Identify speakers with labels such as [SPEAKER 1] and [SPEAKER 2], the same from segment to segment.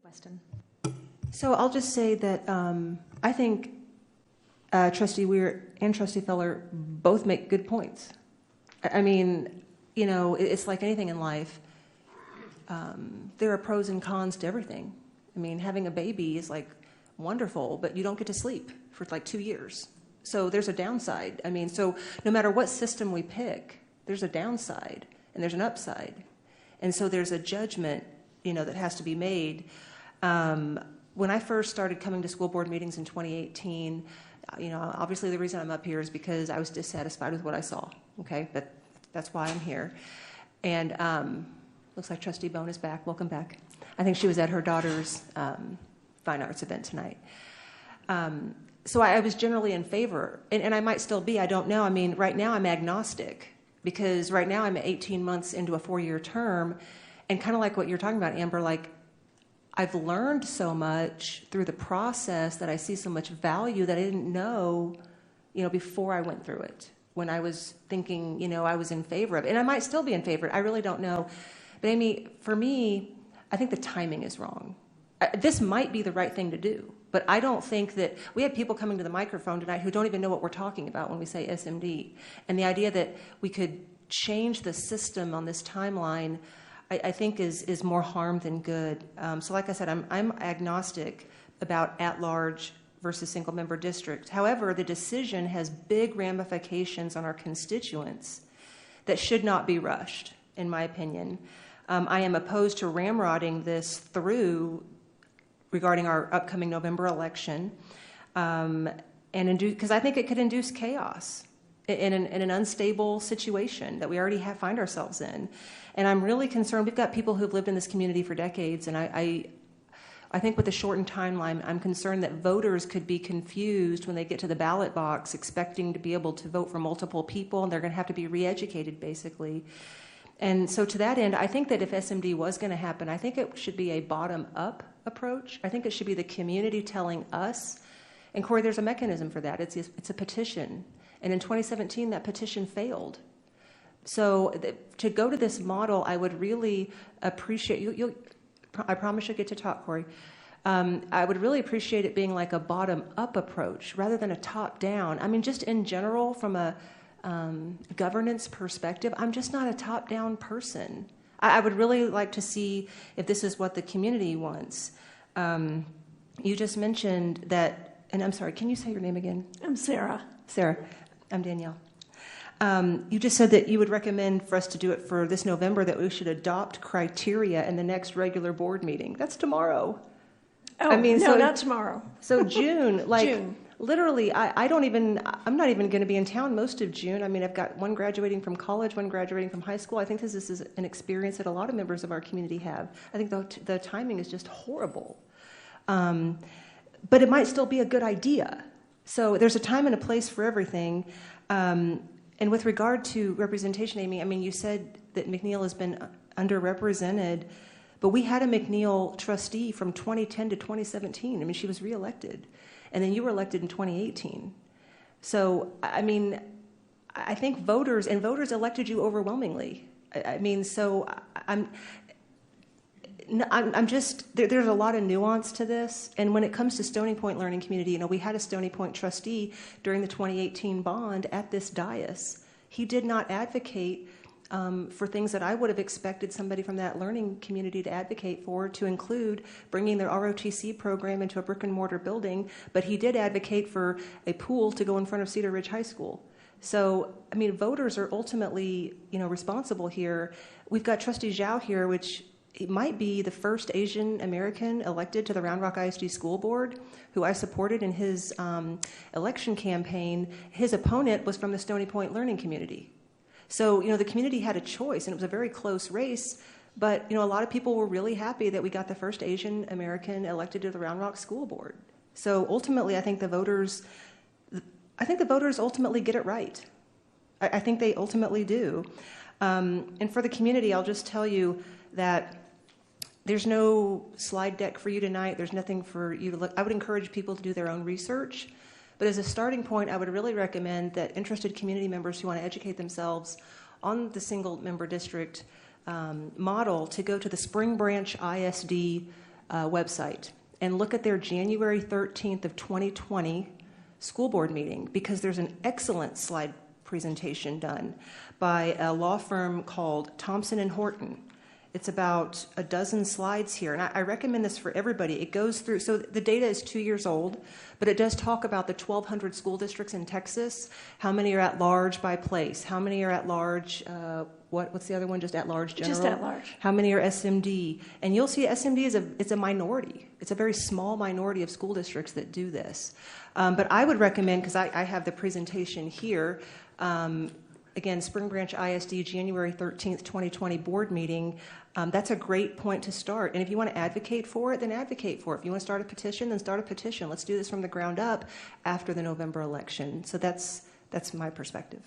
[SPEAKER 1] Weston.
[SPEAKER 2] So I'll just say that I think Trustee Weir and Trustee Feller both make good points. I mean, you know, it's like anything in life. There are pros and cons to everything. I mean, having a baby is like wonderful, but you don't get to sleep for like 2 years. So there's a downside. I mean, so no matter what system we pick, there's a downside and there's an upside. And so there's a judgment, you know, that has to be made. When I first started coming to school board meetings in 2018, you know, obviously the reason I'm up here is because I was dissatisfied with what I saw, okay? That's why I'm here. And looks like Trustee Bone is back. Welcome back. I think she was at her daughter's fine arts event tonight. So I was generally in favor, and I might still be, I don't know. I mean, right now I'm agnostic, because right now I'm 18 months into a 4-year term, and kind of like what you're talking about, Amber, like, I've learned so much through the process that I see so much value that I didn't know, you know, before I went through it, when I was thinking, you know, I was in favor of it. And I might still be in favor. I really don't know. But Amy, for me, I think the timing is wrong. This might be the right thing to do, but I don't think that we had people coming to the microphone tonight who don't even know what we're talking about when we say SMD. And the idea that we could change the system on this timeline, I think is more harm than good. So like I said, I'm agnostic about at-large versus single-member district. However, the decision has big ramifications on our constituents that should not be rushed, in my opinion. I am opposed to ramrodding this through regarding our upcoming November election, because I think it could induce chaos in an unstable situation that we already find ourselves in. And I'm really concerned. We've got people who've lived in this community for decades, and I think with the shortened timeline, I'm concerned that voters could be confused when they get to the ballot box expecting to be able to vote for multiple people, and they're going to have to be re-educated, basically. And so to that end, I think that if SMD was going to happen, I think it should be a bottom-up approach. I think it should be the community telling us, and Corey, there's a mechanism for that. It's a petition. And in 2017, that petition failed. So to go to this model, I would really appreciate, I promise you'll get to talk, Corey. I would really appreciate it being like a bottom-up approach rather than a top-down. I mean, just in general, from a governance perspective, I'm just not a top-down person. I would really like to see if this is what the community wants. You just mentioned that, and I'm sorry, can you say your name again?
[SPEAKER 3] I'm Sarah.
[SPEAKER 2] Sarah. I'm Danielle. You just said that you would recommend for us to do it for this November, that we should adopt criteria in the next regular board meeting. That's tomorrow.
[SPEAKER 3] Oh, I mean, no, not tomorrow.
[SPEAKER 2] So June, like
[SPEAKER 3] June.
[SPEAKER 2] Literally, I'm not even going to be in town most of June. I mean, I've got one graduating from college, one graduating from high school. I think this is an experience that a lot of members of our community have. I think the timing is just horrible. But it might still be a good idea. So there's a time and a place for everything. And with regard to representation, Amy, I mean, you said that McNeil has been underrepresented, but we had a McNeil trustee from 2010 to 2017. I mean, she was reelected. And then you were elected in 2018. So, I mean, I think voters elected you overwhelmingly. I mean, so I'm just, there's a lot of nuance to this. And when it comes to Stony Point Learning Community, you know, we had a Stony Point trustee during the 2018 bond at this dais. He did not advocate for things that I would have expected somebody from that learning community to advocate for, to include bringing their ROTC program into a brick and mortar building, but he did advocate for a pool to go in front of Cedar Ridge High School. So, I mean, voters are ultimately, you know, responsible here. We've got Trustee Zhao here, which it might be the first Asian American elected to the Round Rock ISD School Board, who I supported in his election campaign. His opponent was from the Stony Point Learning Community. So, you know, the community had a choice, and it was a very close race, but, you know, a lot of people were really happy that we got the first Asian American elected to the Round Rock School Board. So ultimately, I think the voters ultimately get it right. I think they ultimately do. And for the community, I'll just tell you that there's no slide deck for you tonight. There's nothing for you to look. I would encourage people to do their own research. But as a starting point, I would really recommend that interested community members who want to educate themselves on the single member district model to go to the Spring Branch ISD website and look at their January 13th of 2020 school board meeting, because there's an excellent slide presentation done by a law firm called Thompson and Horton. It's about a dozen slides here, and I recommend this for everybody. It goes through, so the data is 2 years old, but it does talk about the 1,200 school districts in Texas, how many are at large by place, how many are at large, what's the other one, just at large general?
[SPEAKER 3] Just at large.
[SPEAKER 2] How many are SMD? And you'll see SMD it's a minority. It's a very small minority of school districts that do this. But I would recommend, because I have the presentation here, again, Spring Branch ISD, January 13th, 2020 board meeting. That's a great point to start. And if you want to advocate for it, then advocate for it. If you want to start a petition, then start a petition. Let's do this from the ground up after the November election. So that's my perspective.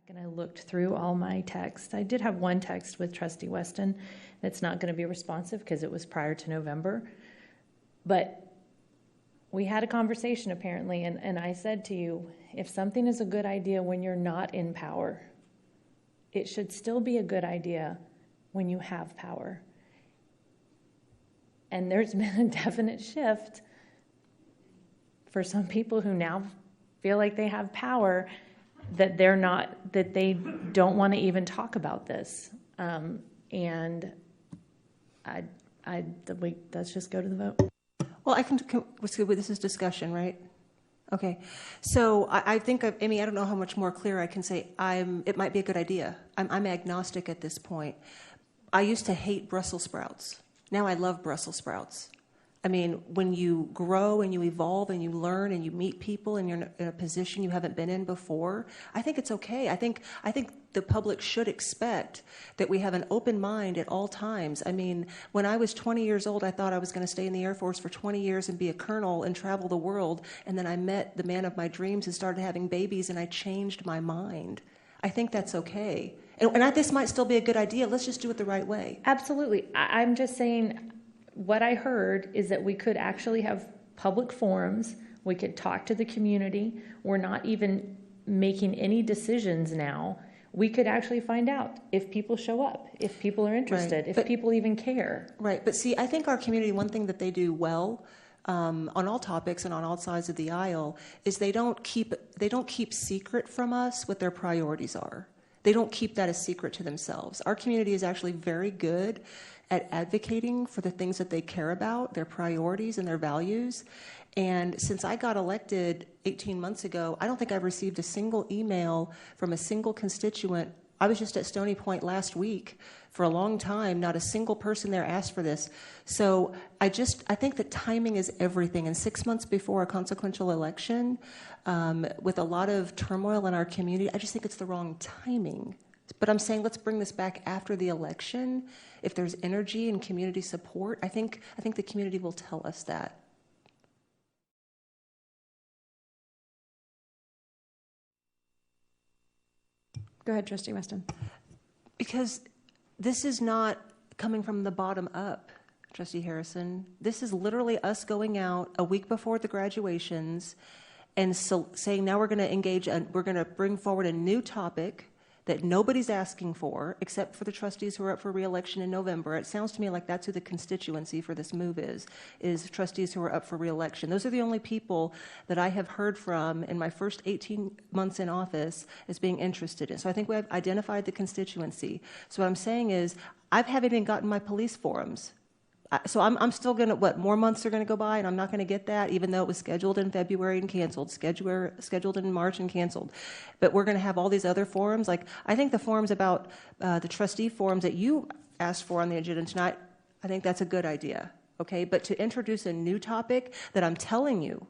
[SPEAKER 1] And I looked through all my texts. I did have one text with Trustee Weston that's not going to be responsive because it was prior to November. But we had a conversation apparently, and I said to you, if something is a good idea when you're not in power, it should still be a good idea when you have power. And there's been a definite shift for some people who now feel like they have power, that they don't want to even talk about this. And let's just go to the vote.
[SPEAKER 2] Well, this is discussion, right? Okay. So I think, Amy, I don't know how much more clear I can say. It might be a good idea. I'm agnostic at this point. I used to hate Brussels sprouts. Now I love Brussels sprouts. I mean, when you grow and you evolve and you learn and you meet people and you're in a position you haven't been in before, I think it's okay. I think the public should expect that we have an open mind at all times. I mean, when I was 20 years old, I thought I was going to stay in the Air Force for 20 years and be a colonel and travel the world. And then I met the man of my dreams and started having babies, and I changed my mind. I think that's okay. And this might still be a good idea. Let's just do it the right way.
[SPEAKER 1] Absolutely. I'm just saying, what I heard is that we could actually have public forums. We could talk to the community. We're not even making any decisions now. We could actually find out if people show up, if people are interested, if people even care.
[SPEAKER 2] Right. But see, I think our community, one thing that they do well on all topics and on all sides of the aisle is they don't keep secret from us what their priorities are. They don't keep that a secret to themselves. Our community is actually very good at advocating for the things that they care about, their priorities and their values. And since I got elected 18 months ago, I don't think I've received a single email from a single constituent. I was just at Stony Point last week for a long time. Not a single person there asked for this. So I think that timing is everything. And 6 months before a consequential election, with a lot of turmoil in our community, I just think it's the wrong timing. But I'm saying let's bring this back after the election. If there's energy and community support, I think the community will tell us that.
[SPEAKER 3] Go ahead, Trustee Weston.
[SPEAKER 2] Because this is not coming from the bottom up, Trustee Harrison. This is literally us going out a week before the graduations and saying now we're going to engage, we're going to bring forward a new topic that nobody's asking for, except for the trustees who are up for re-election in November. It sounds to me like that's who the constituency for this move is trustees who are up for re-election. Those are the only people that I have heard from in my first 18 months in office as being interested in. So I think we've identified the constituency. So what I'm saying is, I haven't even gotten my police forums. So I'm still going to, more months are going to go by and I'm not going to get that, even though it was scheduled in February and canceled, scheduled in March and canceled. But we're going to have all these other forums. Like, I think the forums about the trustee forums that you asked for on the agenda tonight, I think that's a good idea, okay? But to introduce a new topic that I'm telling you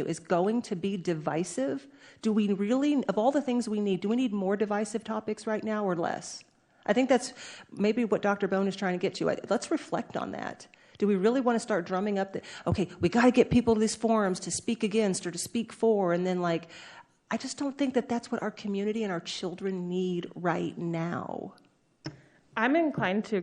[SPEAKER 2] is going to be divisive, do we really, of all the things we need, do we need more divisive topics right now or less? I think that's maybe what Dr. Bone is trying to get to. Let's reflect on that. Do we really want to start drumming up okay, we got to get people to these forums to speak against or to speak for, and then I just don't think that that's what our community and our children need right now.
[SPEAKER 4] I'm inclined to